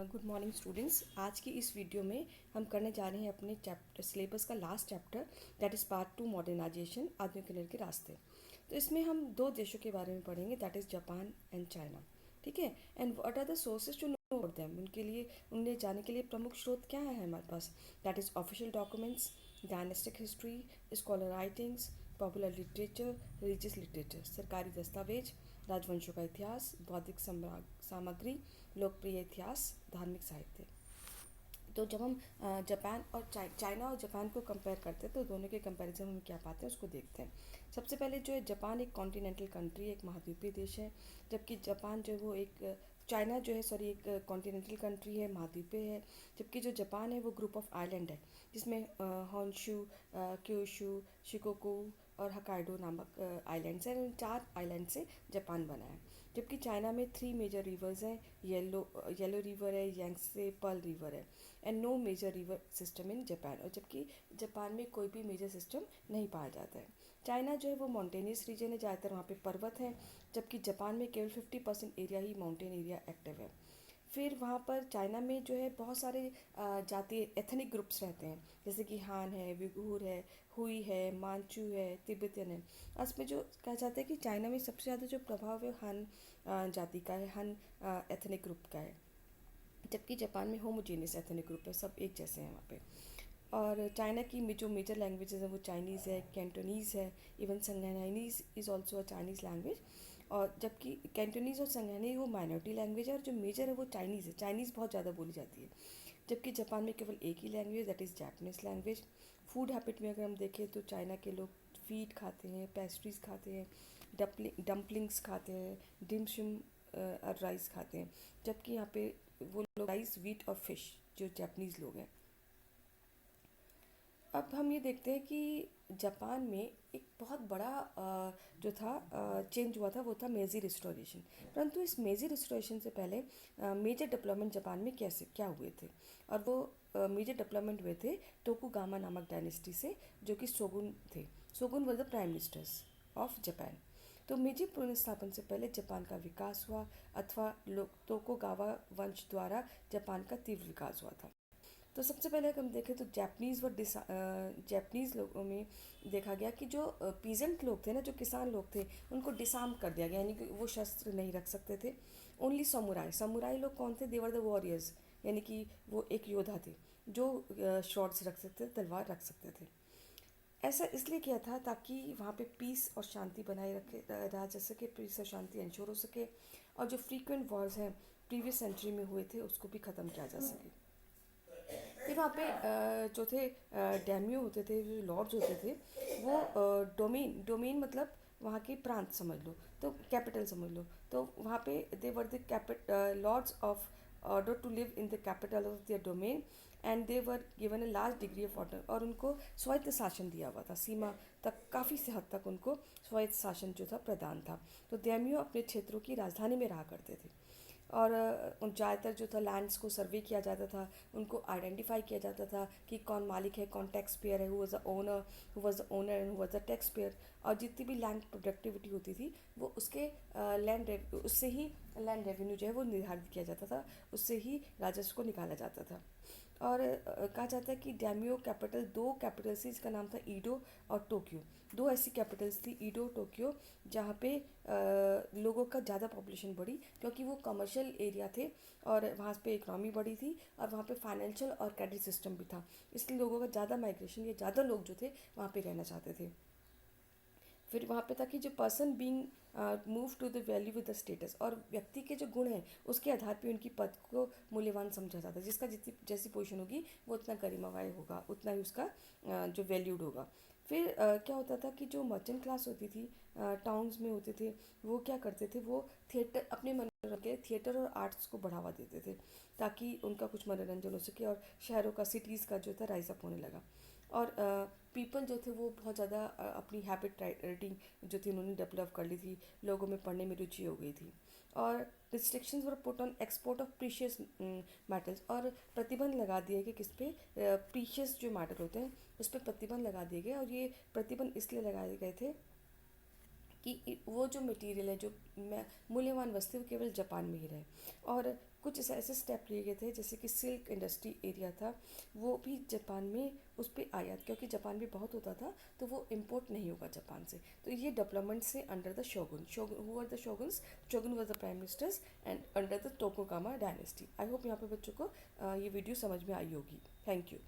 Good morning students. आज की इस वीडियो में हम करने जा रहे हैं अपने चैप्टर सिलेबस का last chapter, that is part 2 modernisation, आधुनिकीकरण के रास्ते। तो इसमें हम दो देशों के बारे में पढ़ेंगे, that is Japan and China. ठीक है। And what are the sources to know about them, उनके लिए उन्हें जाने के लिए प्रमुख स्रोत क्या है हमारे पास, that is official documents, dynastic history, scholar writings, popular literature, religious literature, सरकारी दस्तावेज, राजवंशों का इतिहास, बौद्धिक सामग्री, लोकप्रिय इतिहास, धार्मिक साहित्य। तो जब हम जापान और चाइना और जापान को कंपेयर करते हैं तो दोनों के कंपैरिजन में क्या पाते हैं उसको देखते हैं। सबसे पहले जो है जापान एक कॉन्टिनेंटल कंट्री, एक महाद्वीपीय देश है, जबकि जापान जो है वो एक चाइना जो है सॉरी एक कॉन्टिनेंटल कंट्री है, महाद्वीपीय है। जबकि जो जापान है वो ग्रुप ऑफ आइलैंड है, जिसमें हॉन्शू, क्योशू, शिकोकू और हकाइडो नामक आइलैंड्स हैं। उन 4 आइलैंड से जापान बना है। जबकि चाइना में 3 मेजर रिवर्स हैं, येलो रिवर है, यांगसे, पर्ल रिवर है, and no major river system in Japan. और जबकि जापान में कोई भी मेजर सिस्टम नहीं पाया जाता है। चाइना जो है वो माउंटेनियस रीजन है, ज़्यादातर वहाँ पे पर्वत हैं, जबकि जापान में केवल 50% एरिया ही माउंटेन एरिया एक्टिव है। फिर वहाँ पर चाइना में जो है बहुत सारे जाति एथनिक ग्रुप्स रहते हैं, जैसे कि हान है, विगूर है, हुई है, मांचू है, तिब्बतियन है। उसमें जो कहा जाता है कि चाइना में सबसे ज़्यादा जो प्रभाव है हान जाति का है, हान एथनिक ग्रुप का है। जबकि जापान में होमोजेनियस एथनिक ग्रुप है, सब एक जैसे हैं वहाँ पे। और चाइना की जो मेजर लैंग्वेजेस है वो चाइनीज़ है, कैंटोनीज़ है, even Shanghainese is also a Chinese language. और जबकि कैंटोनीज़ और संगहानी वो माइनॉरिटी लैंग्वेज है, और जो मेजर है वो चाइनीज़ है, चाइनीज़ बहुत ज़्यादा बोली जाती है। जबकि जापान में केवल एक ही language, that is Japanese language. Food habit में अगर हम देखें तो चाइना के लोग फीड खाते हैं, पेस्ट्रीज खाते हैं, डम्पलिंग्स खाते हैं, डिमशम राइस खाते हैं। जबकि यहाँ पे वो लोग राइस, वीट और फिश, जो जापानीज़ लोग हैं। अब हम ये देखते हैं कि जापान में एक बहुत बड़ा जो था चेंज हुआ था, वो था मेजी रिस्टोरेशन। परंतु इस मेजी रिस्टोरेशन से पहले मेजर डेवलपमेंट जापान में कैसे क्या हुए थे, और वो मेजर डेवलपमेंट हुए थे टोकुगावा नामक डायनेस्टी से, जो कि शोगुन थे। Shogun were the prime ministers of Japan. तो मेजी पुनर्स्थापन से पहले जापान का विकास हुआ, अथवा टोकुगावा वंश द्वारा जापान का तीव्र विकास हुआ था। तो सबसे पहले अगर हम देखें तो जैपनीज़ लोगों में देखा गया कि जो पीजेंट लोग थे ना, जो किसान लोग थे, उनको डिसआर्म कर दिया गया, यानी कि वो शस्त्र नहीं रख सकते थे। ओनली समुराई, समुराई लोग कौन थे, देवर द वॉरियर्स, यानी कि वो एक योद्धा थे जो शॉर्ट्स रख सकते थे, तलवार रख सकते थे। ऐसा इसलिए किया था ताकि वहाँ पे पीस और शांति बनाए रखे रहा जा सके, पीस और शांति इंश्योर हो सके, और जो फ्रीक्वेंट वॉर्स हैं प्रीवियस सेंचुरी में हुए थे उसको भी ख़त्म किया जा सके। फिर वहाँ पे जो थे डैम्यो होते थे, जो लॉर्ड्स होते थे, वो डोमेन डोमेन मतलब वहाँ के प्रांत समझ लो, तो कैपिटल समझ लो। तो वहाँ पे they were the lords of order to live in the capital of their domain, and they were given a large degree of order, और उनको स्वायत्त शासन दिया हुआ था, सीमा तक काफ़ी से हद तक उनको स्वायत्त शासन जो था प्रदान था। तो डैम्यो अपने क्षेत्रों की राजधानी में रहा करते थे, और ज़्यादातर जो था लैंड्स को सर्वे किया जाता था, उनको आइडेंटिफाई किया जाता था कि कौन मालिक है, कौन टैक्स पेयर है, who was the owner, who was the owner and who was the tax payer. और जितनी भी लैंड प्रोडक्टिविटी होती थी वो उसके उससे ही लैंड रेवेन्यू जो है वो निर्धारित किया जाता था, उससे ही राजस्व को निकाला जाता था। और कहा जाता है कि डैम्यो कैपिटल, 2 कैपिटल्स थी, इसका नाम था ईडो और टोक्यो। 2 ऐसी कैपिटल्स थी, ईडो, टोक्यो, जहाँ पे लोगों का ज़्यादा पॉपुलेशन बढ़ी, क्योंकि वो कमर्शियल एरिया थे और वहाँ पे इकनॉमी बढ़ी थी, और वहाँ पे फाइनेंशियल और क्रेडिट सिस्टम भी था, इसलिए लोगों का ज़्यादा माइग्रेशन, या ज़्यादा लोग जो थे वहाँ पे रहना चाहते थे। फिर वहाँ पे था कि जो person being move to the value with the status, और व्यक्ति के जो गुण हैं उसके आधार पे उनकी पद को मूल्यवान समझा जाता है, जिसका जितनी जैसी पोजीशन होगी वो उतना गरिमामय होगा, उतना ही उसका जो वैल्यूड होगा। फिर क्या होता था कि जो मर्चेंट क्लास होती थी, टाउन्स में होते थे, वो क्या करते थे, वो थिएटर, अपने मनोरंजन के थिएटर और आर्ट्स को बढ़ावा देते थे, ताकि उनका कुछ मनोरंजन हो सके, और शहरों का, सिटीज़ का जो था राइज अप होने लगा। और पीपल जो थे वो बहुत ज़्यादा अपनी हैबिट राइटिंग जो थी उन्होंने डेवलप कर ली थी, लोगों में पढ़ने में रुचि हो गई थी। और restrictions were put on export of precious metals, और प्रतिबंध लगा दिए गए किस पे, प्रीशियस जो मेटल होते हैं उस पर प्रतिबंध लगा दिए गए। और ये प्रतिबंध इसलिए लगाए गए थे कि वो जो मटेरियल है, जो मूल्यवान वस्तु, वो केवल जापान में ही रहे। और कुछ ऐसे ऐसे स्टेप लिए गए थे, जैसे कि सिल्क इंडस्ट्री एरिया था वो भी जापान में उस पर आयात, क्योंकि जापान में बहुत होता था तो वो इम्पोर्ट नहीं होगा जापान से। तो ये डेवलपमेंट से under the shogun, shogun who are the shoguns, shogun were the prime ministers and under the Tokugawa dynasty. I hope यहाँ पे बच्चों को ये वीडियो समझ में आई होगी। Thank you.